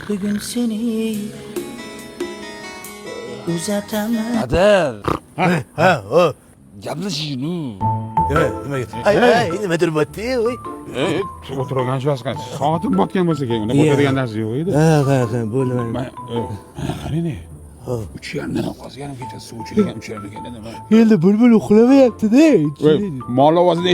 bugun seni uzataman. Adel. Ha, o. Gaplashishni. Nima gap? Ay, nima turibdi, oy? O'tirgan joyga soatim botgan bo'lsa keyin unda o'tiradigan narsa yo'q edi. Ha, bo'ldi. Qarang. 3:30dan qolgan kecha suv ichilgan 3:30 nima? Endi bulbul uxlamayapti-da. Mol ovozida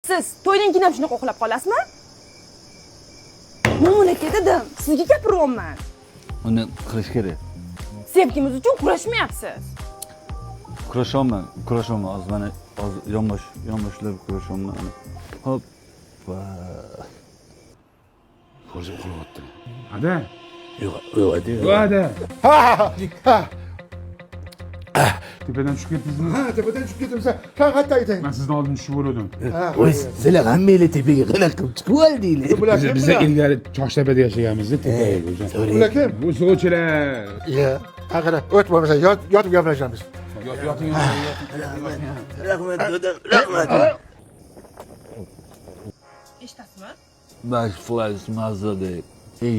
Siz to'ydan keyin ham shunaqa uxlab qolasizmi? Mamlakat dedim, sizga gapiryapman. Uni qilish kerak. Sevgimiz uchun kurashmayapsiz. Kurashaman. Hozir mana hozir yonboshlab kurashaman. Hop. ko'zim uxlayapti. Ada. Yo'q, Ada. ha. Tepadan tushib ketdingizmi? Ha, tepadan tushib ketdimsa, qayerda aytay? Men sizdan oldin tushib o'rdim. Voy, sizlar hammanglar tepaga qanaqa qilib chiqib oldinglar? Biz ilgari Choshtepada yashaganmiz-da, tepaga o'sha. Ular kim? Bu sovchilar. Ya, qanaqa o't bo'lmasa yotib gaplashamiz. Yoting. Rahmat, dadam, rahmat. Eshitasizmi? Bash flash mazada.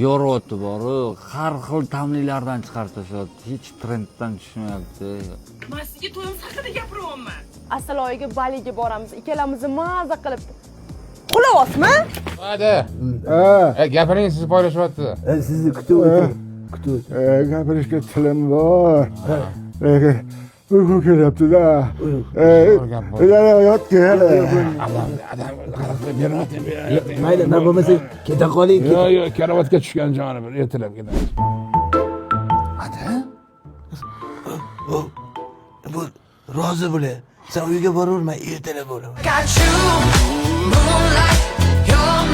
Yo'roti bor-ku, har xil tamlilardan chiqarib tashlayapti. Hech trenddan tushmayapti. Men sizga to'yimiz haqida gapiryapman. Asaloyiga Baliga boramiz. Ikkalamizni maza qilib uxlayapsizmi? Ada. Gapiring, sizni poylashyapti. Sizni kutib gapirishga tilim bor. Lekin uyqu kelyapti-da. Yotgin. Mayli, nima bo'lmasa keta qoling. Yo'q, karavotga tushgan joni bir ertalab ketamiz. Bu rozi bo'ling. Sen uyga boraverma, ertalab bo'laman. Got you, moonlight, you're my